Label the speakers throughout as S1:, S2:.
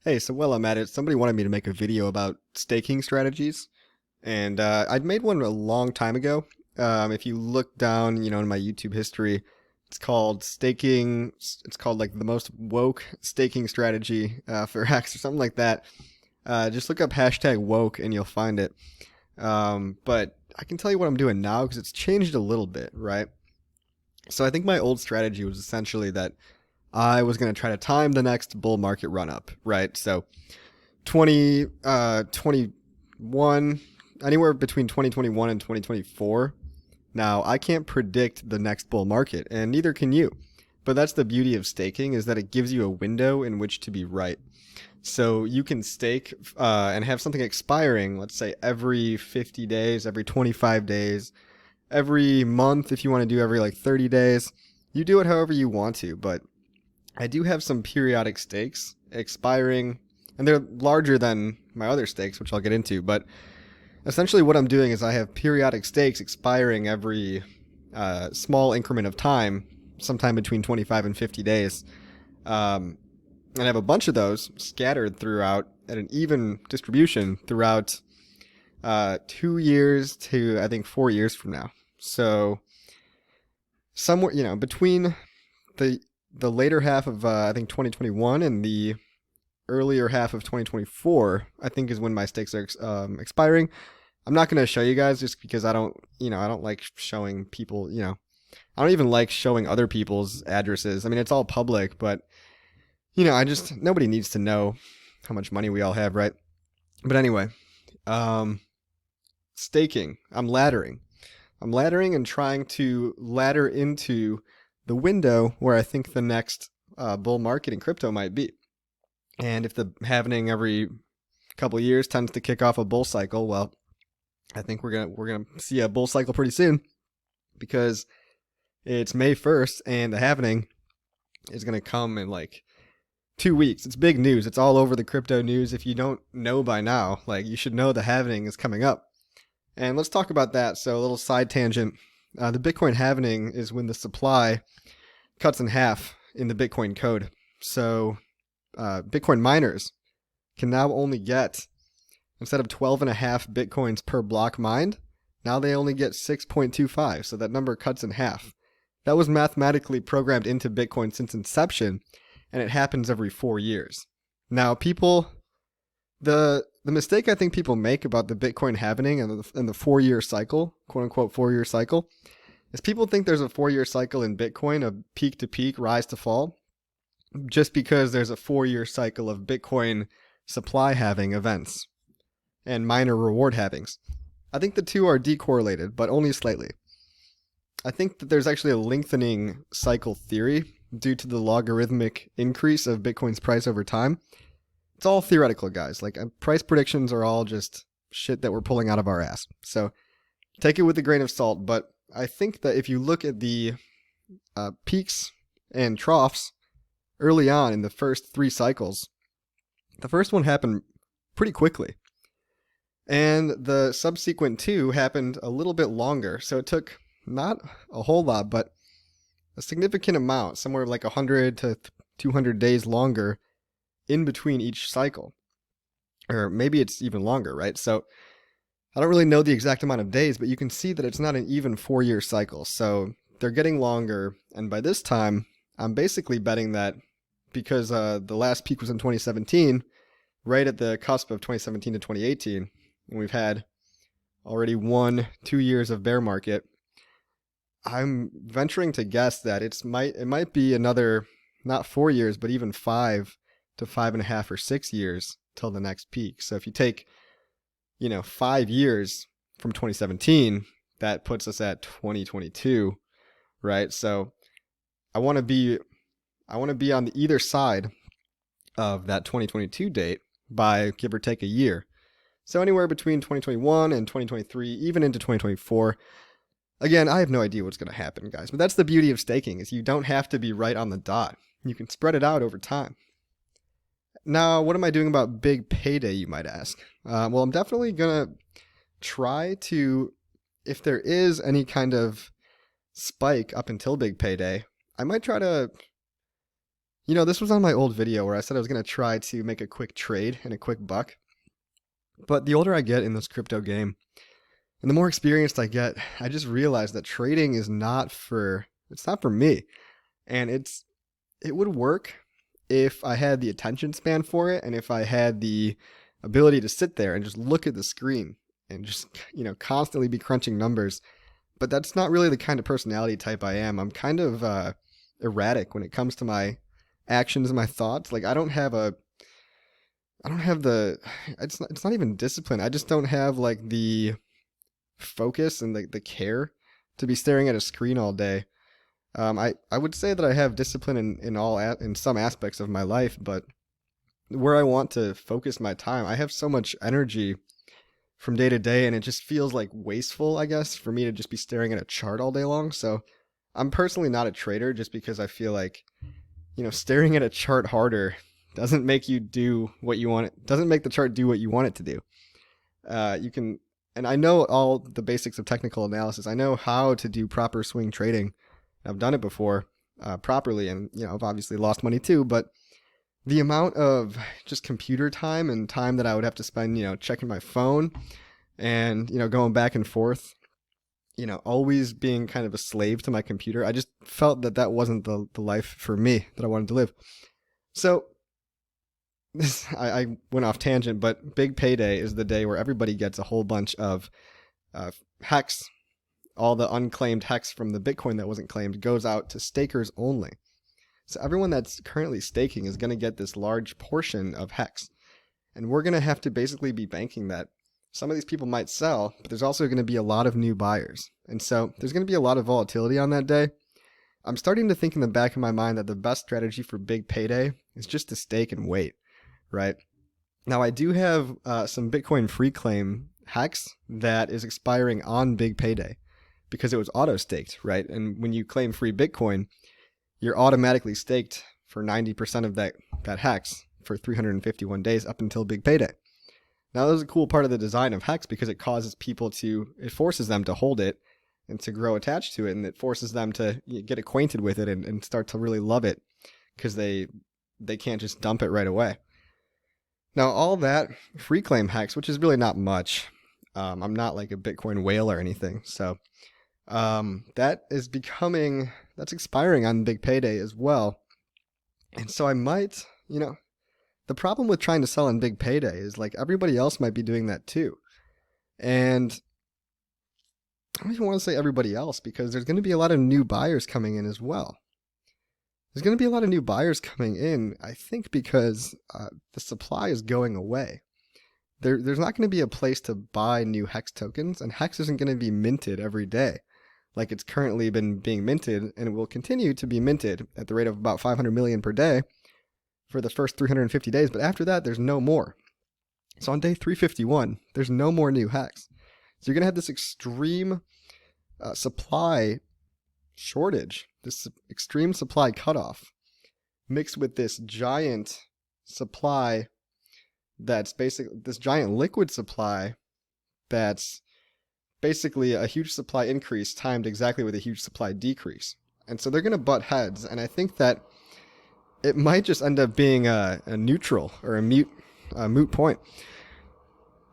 S1: Hey, so while I'm at it, somebody wanted me to make a video about staking strategies, and I'd made one a long time ago. If you look down, in my YouTube history, it's called staking. It's called like the most woke staking strategy for HEX or something like that. Just look up hashtag woke and you'll find it. But I can tell you what I'm doing now because it's changed a little bit, right? So I think my old strategy was essentially that I was going to try to time the next bull market run up, right? So 2021, anywhere between 2021 and 2024. Now, I can't predict the next bull market, and neither can you. But that's the beauty of staking is that it gives you a window in which to be right. So you can stake and have something expiring, let's say every 50 days, every 25 days, every month if you want to do every like 30 days. You do it however you want to, but I do have some periodic stakes expiring, and they're larger than my other stakes, which I'll get into. But essentially, what I'm doing is I have periodic stakes expiring every small increment of time, sometime between 25 and 50 days. And I have a bunch of those scattered throughout at an even distribution throughout 2 years to, I think, 4 years from now. So, somewhere, between the the later half of I think 2021 and the earlier half of 2024, I think is when my stakes are expiring. I'm not going to show you guys just because I don't like showing people, I don't even like showing other people's addresses. I mean, it's all public, but nobody needs to know how much money we all have, right? But anyway, um, staking. I'm laddering. I'm laddering and trying to ladder into the window where I think the next bull market in crypto might be. And if the happening every couple of years tends to kick off a bull cycle, well, I think we're gonna see a bull cycle pretty soon because it's May 1st and the happening is gonna come in like 2 weeks. It's big news. It's all over the crypto news. If you don't know by now, like you should know the halvening is coming up. And let's talk about that. So a little side tangent. The Bitcoin halvening is when the supply cuts in half in the Bitcoin code. So Bitcoin miners can now only get, instead of 12 and a half Bitcoins per block mined, now they only get 6.25. So that number cuts in half. That was mathematically programmed into Bitcoin since inception, and it happens every 4 years. Now, the mistake I think people make about the Bitcoin halvening and the 4 year cycle, quote unquote 4 year cycle, is people think there's a 4 year cycle in Bitcoin of peak to peak, rise to fall, just because there's a 4 year cycle of Bitcoin supply halving events and miner reward halvings. I think the two are decorrelated, but only slightly. I think that there's actually a lengthening cycle theory due to the logarithmic increase of Bitcoin's price over time. It's all theoretical, guys. Like price predictions are all just shit that we're pulling out of our ass. So take it with a grain of salt. But I think that if you look at the peaks and troughs early on in the first three cycles, the first one happened pretty quickly. And the subsequent two happened a little bit longer. So it took not a whole lot, but a significant amount, somewhere like 100 to 200 days longer in between each cycle. Or maybe it's even longer, right? So I don't really know the exact amount of days, but you can see that it's not an even 4 year cycle. So they're getting longer. And by this time, I'm basically betting that because the last peak was in 2017, right at the cusp of 2017 to 2018, and we've had already 2 years of bear market, I'm venturing to guess that it might be another, not 4 years, but even 5 to 5.5 or 6 years till the next peak. So if you take, 5 years from 2017, that puts us at 2022, right? So I want to be on the either side of that 2022 date by give or take a year. So anywhere between 2021 and 2023, even into 2024. Again, I have no idea what's going to happen, guys. But that's the beauty of staking is you don't have to be right on the dot. You can spread it out over time. Now, what am I doing about big payday, you might ask? Well, I'm definitely going to try to, if there is any kind of spike up until big payday, I might try to This was on my old video where I said I was going to try to make a quick trade and a quick buck. But the older I get in this crypto game and the more experienced I get, I just realized that trading is it's not for me. And it would work if I had the attention span for it and if I had the ability to sit there and just look at the screen and just, constantly be crunching numbers. But that's not really the kind of personality type I am. I'm kind of erratic when it comes to my actions and my thoughts. Like I don't have the it's not even discipline. I just don't have like the focus and the care to be staring at a screen all day. I would say that I have discipline in some aspects of my life, but where I want to focus my time, I have so much energy from day to day, and it just feels like wasteful, I guess, for me to just be staring at a chart all day long. So I'm personally not a trader just because I feel like, staring at a chart harder doesn't make you do what you want it, doesn't make the chart do what you want it to do. You can, and I know all the basics of technical analysis. I know how to do proper swing trading. I've done it before properly, and I've obviously lost money too. But the amount of just computer time and time that I would have to spend, checking my phone and going back and forth, always being kind of a slave to my computer, I just felt that wasn't the life for me that I wanted to live. So I went off tangent, but big payday is the day where everybody gets a whole bunch of HEX. All the unclaimed HEX from the Bitcoin that wasn't claimed goes out to stakers only. So everyone that's currently staking is going to get this large portion of HEX. And we're going to have to basically be banking that. Some of these people might sell, but there's also going to be a lot of new buyers. And so there's going to be a lot of volatility on that day. I'm starting to think in the back of my mind that the best strategy for big payday is just to stake and wait, right? Now, I do have some Bitcoin free claim HEX that is expiring on big payday because it was auto staked, right? And when you claim free Bitcoin, you're automatically staked for 90% of that HEX for 351 days up until big payday. Now, this is a cool part of the design of HEX because it forces them to hold it and to grow attached to it, and it forces them to get acquainted with it and start to really love it because they can't just dump it right away. Now, all that free claim HEX, which is really not much, I'm not like a Bitcoin whale or anything, so that's expiring on big payday as well. And so I might, the problem with trying to sell on big payday is like everybody else might be doing that too. And I don't even want to say everybody else because there's going to be a lot of new buyers coming in as well. There's going to be a lot of new buyers coming in, I think, because the supply is going away. There's not going to be a place to buy new HEX tokens, and HEX isn't going to be minted every day like it's currently been being minted, and it will continue to be minted at the rate of about 500 million per day for the first 350 days. But after that, there's no more. So on day 351, there's no more new HEX. So you're going to have this extreme supply shortage, this extreme supply cutoff, mixed with this giant supply that's basically this giant liquid supply that's basically a huge supply increase timed exactly with a huge supply decrease. And so they're going to butt heads, and I think that it might just end up being a neutral or a moot point.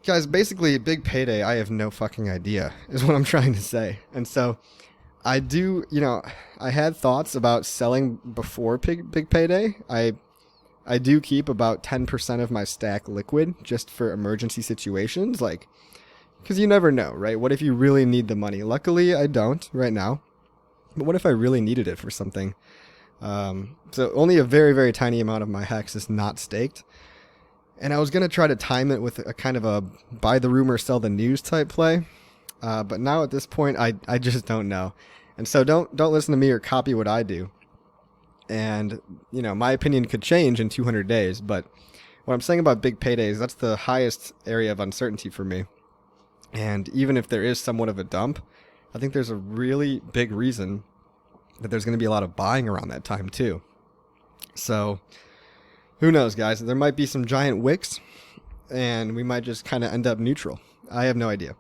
S1: Guys, basically, big payday, I have no fucking idea, is what I'm trying to say. And so I do, I had thoughts about selling before big payday. I do keep about 10% of my stack liquid just for emergency situations, like, because you never know, right? What if you really need the money? Luckily, I don't right now. But what if I really needed it for something? So only a very, very tiny amount of my HEX is not staked. And I was going to try to time it with a kind of a buy the rumor, sell the news type play. But now at this point, I just don't know. And so don't listen to me or copy what I do. And, my opinion could change in 200 days. But what I'm saying about big paydays, that's the highest area of uncertainty for me. And even if there is somewhat of a dump, I think there's a really big reason that there's going to be a lot of buying around that time too. So who knows, guys? There might be some giant wicks, and we might just kind of end up neutral. I have no idea.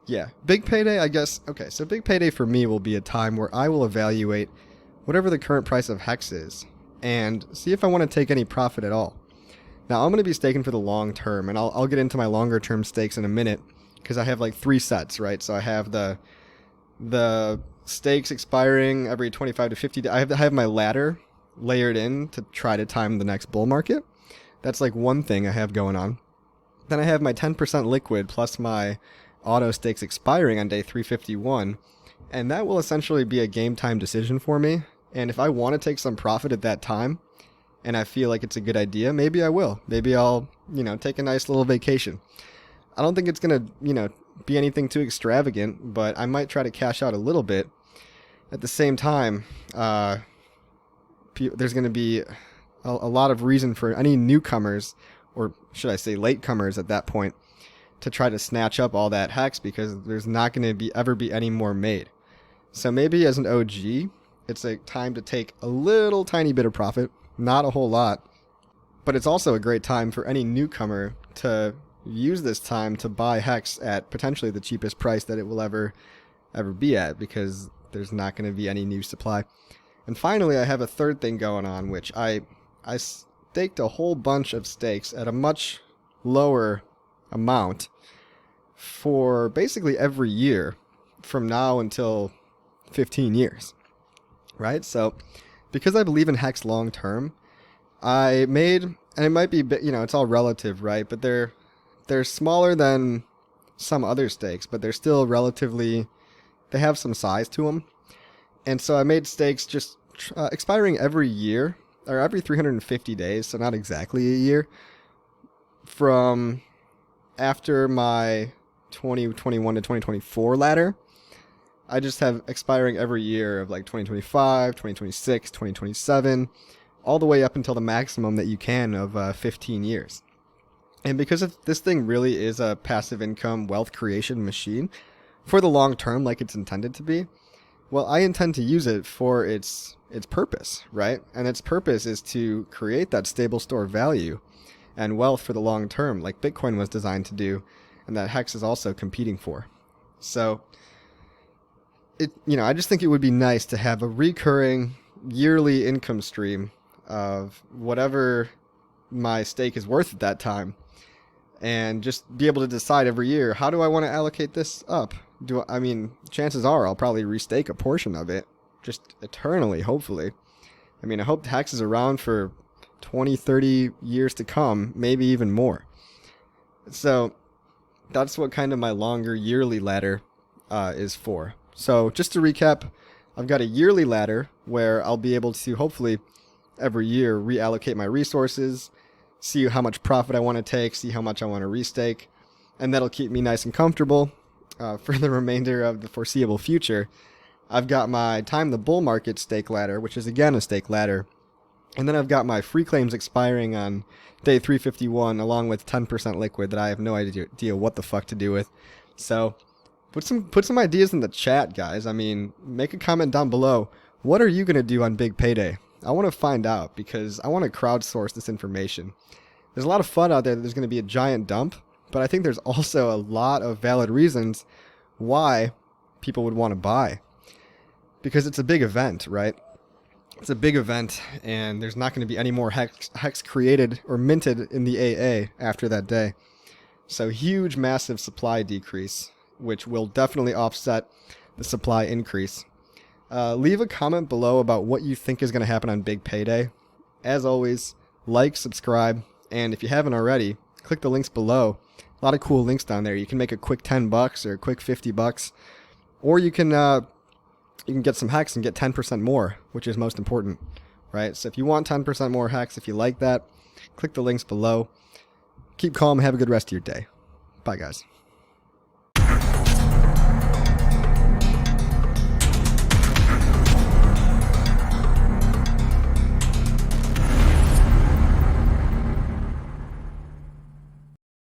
S1: Yeah, big payday, I guess. Okay, so big payday for me will be a time where I will evaluate whatever the current price of HEX is, and see if I want to take any profit at all. Now, I'm going to be staking for the long term, and I'll get into my longer term stakes in a minute, because I have like 3 sets, right? So I have the stakes expiring every 25 to 50 days. I have my ladder layered in to try to time the next bull market. That's like one thing I have going on. Then I have my 10% liquid plus my auto stakes expiring on day 351, and that will essentially be a game time decision for me. And if I want to take some profit at that time, and I feel like it's a good idea, maybe I will. Maybe I'll, take a nice little vacation. I don't think it's going to, be anything too extravagant, but I might try to cash out a little bit. At the same time, there's going to be a lot of reason for any newcomers, or should I say latecomers at that point, to try to snatch up all that HEX, because there's not going to ever be any more made. So maybe as an OG, it's a time to take a little tiny bit of profit, not a whole lot, but it's also a great time for any newcomer to use this time to buy HEX at potentially the cheapest price that it will ever be at, because there's not going to be any new supply. And finally, I have a third thing going on, which I staked a whole bunch of stakes at a much lower amount for basically every year from now until 15 years, right? So because I believe in HEX long term, I made, and it might be, it's all relative, right? But they're smaller than some other stakes, but they're still relatively, they have some size to them. And so I made stakes just expiring every year, or every 350 days, so not exactly a year, from after my 2021 to 2024 ladder. I just have expiring every year of like 2025, 2026, 2027, all the way up until the maximum that you can of 15 years. And because this thing really is a passive income wealth creation machine for the long term, like it's intended to be, well, I intend to use it for its purpose, right? And its purpose is to create that stable store value and wealth for the long term, like Bitcoin was designed to do, and that HEX is also competing for. So, I just think it would be nice to have a recurring yearly income stream of whatever my stake is worth at that time, and just be able to decide every year, how do I want to allocate this up? Chances are I'll probably restake a portion of it, just eternally, hopefully. I hope HEX is around for 20, 30 years to come, maybe even more. So that's what kind of my longer yearly ladder is for. So just to recap, I've got a yearly ladder where I'll be able to hopefully every year reallocate my resources, see how much profit I want to take, see how much I want to restake, and that'll keep me nice and comfortable for the remainder of the foreseeable future. I've got my time the bull market stake ladder, which is again a stake ladder, and then I've got my free claims expiring on day 351 along with 10% liquid that I have no idea what the fuck to do with. So put some ideas in the chat, guys. Make a comment down below. What are you going to do on big payday? I want to find out, because I want to crowdsource this information. There's a lot of fun out there that there's going to be a giant dump, but I think there's also a lot of valid reasons why people would want to buy. Because it's a big event, right? It's a big event, and there's not going to be any more HEX created or minted in the AA after that day. So huge, massive supply decrease, which will definitely offset the supply increase. Leave a comment below about what you think is going to happen on big payday. As always, like, subscribe, and if you haven't already, click the links below. A lot of cool links down there. You can make a quick $10 or a quick $50, or you can get some HEX and get 10% more, which is most important, right? So if you want 10% more HEX, if you like that, click the links below. Keep calm, have a good rest of your day. Bye, guys.